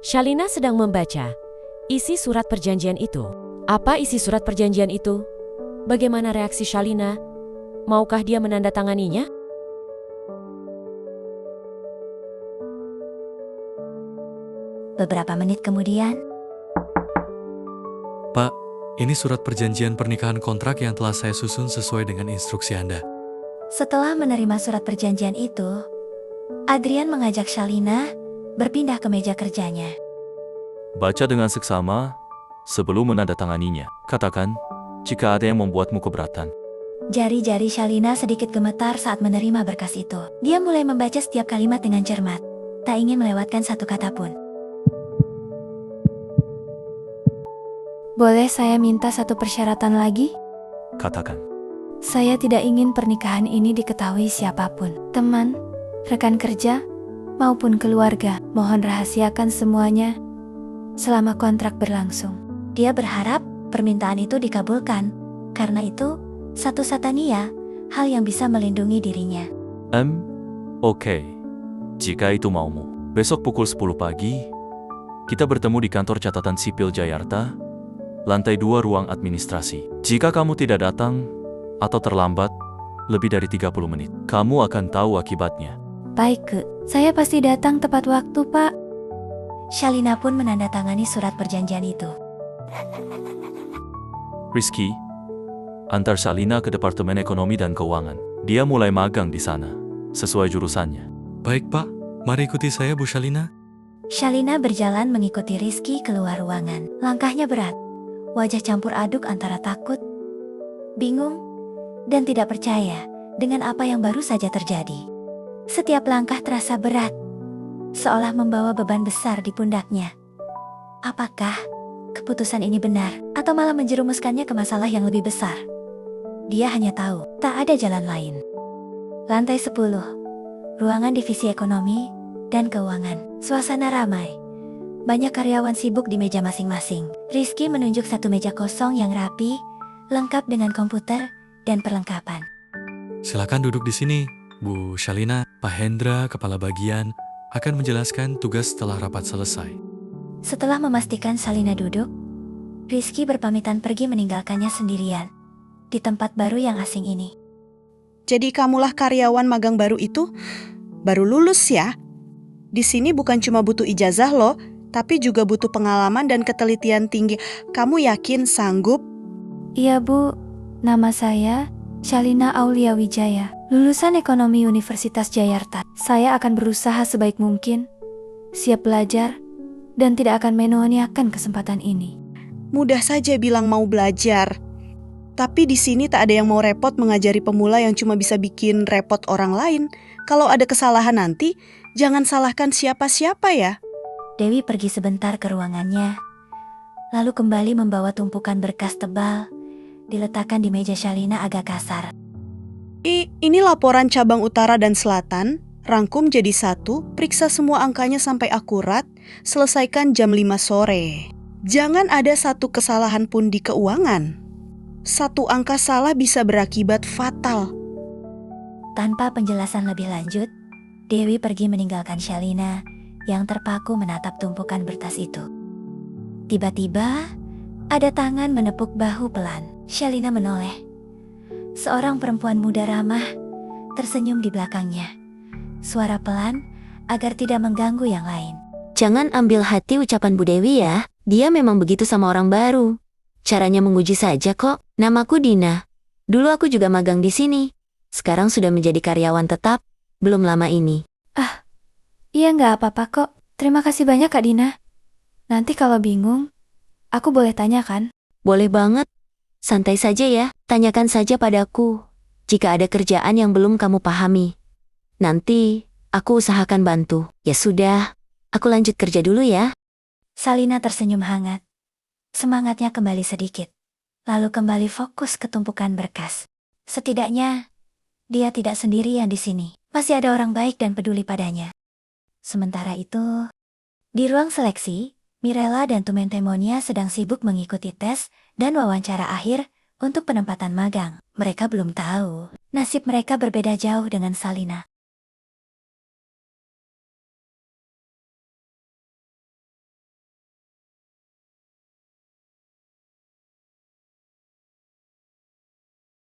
Shalina sedang membaca isi surat perjanjian itu. Apa isi surat perjanjian itu? Bagaimana reaksi Shalina? Maukah dia menandatanganinya? Beberapa menit kemudian, Pak, ini surat perjanjian pernikahan kontrak yang telah saya susun sesuai dengan instruksi Anda. setelah menerima surat perjanjian itu, Adrian mengajak Shalina berpindah ke meja kerjanya. Baca dengan seksama sebelum menandatanganinya. Katakan, jika ada yang membuatmu keberatan. Jari-jari Shalina sedikit gemetar saat menerima berkas itu. Dia mulai membaca setiap kalimat dengan cermat, tak ingin melewatkan satu kata pun. Boleh saya minta satu persyaratan lagi? Katakan. Saya tidak ingin pernikahan ini diketahui siapapun. Teman, rekan kerja, maupun keluarga. Mohon rahasiakan semuanya selama kontrak berlangsung. Dia berharap permintaan itu dikabulkan. Karena itu, satu-satunya hal yang bisa melindungi dirinya. Oke. Jika itu maumu. Besok pukul 10 pagi, kita bertemu di kantor catatan sipil Jayakarta, lantai 2 ruang administrasi. Jika kamu tidak datang atau terlambat lebih dari 30 menit, kamu akan tahu akibatnya. Baik, saya pasti datang tepat waktu, Pak. Shalina pun menandatangani surat perjanjian itu. Rizky, antar Shalina ke Departemen Ekonomi dan Keuangan. Dia mulai magang di sana, sesuai jurusannya. Baik, Pak. Mari ikuti saya, Bu Shalina. Shalina berjalan mengikuti Rizky keluar ruangan. Langkahnya berat, wajah campur aduk antara takut, bingung, dan tidak percaya dengan apa yang baru saja terjadi. Setiap langkah terasa berat, seolah membawa beban besar di pundaknya. Apakah keputusan ini benar, atau malah menjerumuskannya ke masalah yang lebih besar? Dia hanya tahu, tak ada jalan lain. Lantai 10, ruangan divisi ekonomi dan keuangan. Suasana ramai. Banyak karyawan sibuk di meja masing-masing. Rizky menunjuk satu meja kosong yang rapi, lengkap dengan komputer dan perlengkapan. Silakan duduk di sini, Bu Shalina. Pak Hendra, kepala bagian, akan menjelaskan tugas setelah rapat selesai. Setelah memastikan Shalina duduk, Rizky berpamitan pergi meninggalkannya sendirian di tempat baru yang asing ini. Jadi kamulah karyawan magang baru itu? Baru lulus ya? Di sini bukan cuma butuh ijazah loh, tapi juga butuh pengalaman dan ketelitian tinggi. Kamu yakin sanggup? Iya Bu, nama saya Shalina Aulia Wijaya, lulusan Ekonomi Universitas Jayakarta. Saya akan berusaha sebaik mungkin, siap belajar, dan tidak akan menyanyiakan kesempatan ini. Mudah saja bilang mau belajar. Tapi di sini tak ada yang mau repot mengajari pemula yang cuma bisa bikin repot orang lain. Kalau ada kesalahan nanti, jangan salahkan siapa-siapa ya. Dewi pergi sebentar ke ruangannya, lalu kembali membawa tumpukan berkas tebal, diletakkan di meja Shalina agak kasar. Ini laporan cabang utara dan selatan, rangkum jadi satu, periksa semua angkanya sampai akurat, selesaikan jam 5 sore. Jangan ada satu kesalahan pun di keuangan. Satu angka salah bisa berakibat fatal. Tanpa penjelasan lebih lanjut, Dewi pergi meninggalkan Shalina yang terpaku menatap tumpukan berkas itu. Tiba-tiba, ada tangan menepuk bahu pelan. Shalina menoleh. Seorang perempuan muda ramah tersenyum di belakangnya. Suara pelan agar tidak mengganggu yang lain. Jangan ambil hati ucapan Bu Dewi ya. Dia memang begitu sama orang baru. Caranya menguji saja kok. Namaku Dina. Dulu aku juga magang di sini. Sekarang sudah menjadi karyawan tetap. Belum lama ini. Iya nggak apa-apa kok. Terima kasih banyak Kak Dina. Nanti kalau bingung, aku boleh tanya kan? Boleh banget. Santai saja ya. Tanyakan saja padaku. Jika ada kerjaan yang belum kamu pahami. Nanti, aku usahakan bantu. Ya sudah. Aku lanjut kerja dulu ya. Shalina tersenyum hangat. Semangatnya kembali sedikit. Lalu kembali fokus ke tumpukan berkas. Setidaknya, dia tidak sendirian di sini. Masih ada orang baik dan peduli padanya. Sementara itu, di ruang seleksi, Mirella dan Tumentemonia sedang sibuk mengikuti tes dan wawancara akhir untuk penempatan magang. Mereka belum tahu, nasib mereka berbeda jauh dengan Shalina.